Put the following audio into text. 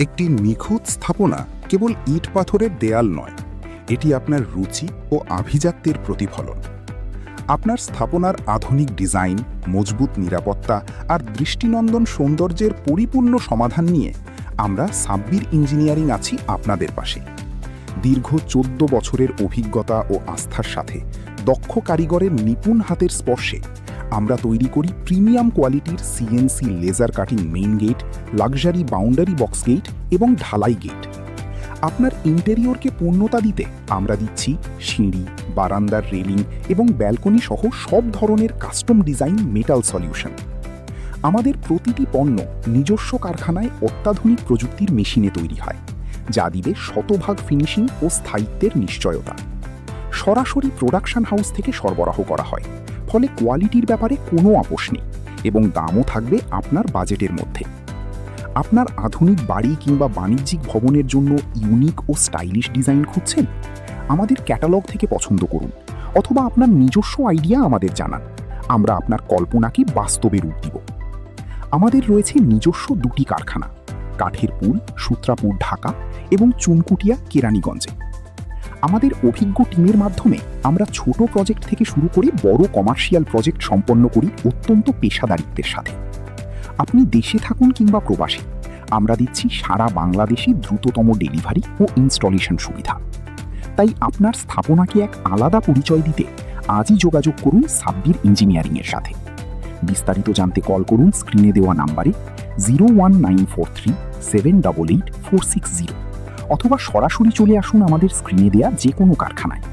একটি নিখুঁত স্থাপনা কেবল ইট পাথরের দেয়াল নয়, এটি আপনার রুচি ও আভিজাত্যের প্রতিফলন। আপনার স্থাপনার আধুনিক ডিজাইন, মজবুত নিরাপত্তা আর দৃষ্টিনন্দন সৌন্দর্যের পরিপূর্ণ সমাধান নিয়ে আমরা সাব্বির ইঞ্জিনিয়ারিং আছি আপনাদের পাশে। দীর্ঘ 14 বছরের অভিজ্ঞতা ও আস্থার সাথে দক্ষ কারিগরের নিপুণ হাতের স্পর্শে আমরা তৈরি করি প্রিমিয়াম কোয়ালিটির CNC laser cutting main gate, luxury boundary box gate এবং ঢালাই গেট। আপনার ইন্টেরিয়রকে পূর্ণতা দিতে আমরা দিচ্ছি সিঁড়ি, বারান্দার রেলিং এবং ব্যালকনি সহ সব ধরনের কাস্টম ডিজাইন মেটাল সলিউশন। আমাদের প্রতিটি পণ্য নিজস্ব কারখানায় অত্যাধুনিক প্রযুক্তির মেশিনে তৈরি হয়, যা দিবে শতভাগ ফিনিশিং ও স্থায়িত্বের নিশ্চয়তা। সরাসরি প্রোডাকশন হাউস থেকে সরবরাহ করা হয়, ফলে কোয়ালিটির ব্যাপারে কোনো আপোষ নেই এবং দামও থাকবে আপনার বাজেটের মধ্যে। আপনার আধুনিক বাড়ি কিংবা বাণিজ্যিক ভবনের জন্য ইউনিক ও স্টাইলিশ ডিজাইন খুঁজছেন? আমাদের ক্যাটালগ থেকে পছন্দ করুন, অথবা আপনার নিজস্ব আইডিয়া আমাদের জানান। আমরা আপনার কল্পনাকে বাস্তবে রূপ দিব। আমাদের রয়েছে নিজস্ব 2টি কারখানা, কাঠের পুল, সূত্রাপুর, ঢাকা এবং চুনকুটিয়া, কেরানীগঞ্জে। আমাদের অভিজ্ঞ টিমের মাধ্যমে আমরা ছোট প্রজেক্ট থেকে শুরু করে বড় কমার্শিয়াল প্রজেক্ট সম্পন্ন করি অত্যন্ত পেশাদারিত্বের সাথে। আপনি দেশে থাকুন কিংবা প্রবাসী, আমরা দিচ্ছি সারা বাংলাদেশে দ্রুততম ডেলিভারি ও ইনস্টলেশন সুবিধা। তাই আপনার স্থাপনাকে এক আলাদা পরিচয় দিতে আজই যোগাযোগ করুন সাব্বির ইঞ্জিনিয়ারিংয়ের সাথে। বিস্তারিত জানতে কল করুন স্ক্রিনে দেওয়া নাম্বারে 01943 788 460, অথবা সরাসরি চলে আসুন আমাদের স্ক্রিনে দেওয়া যে কোনো কারখানায়।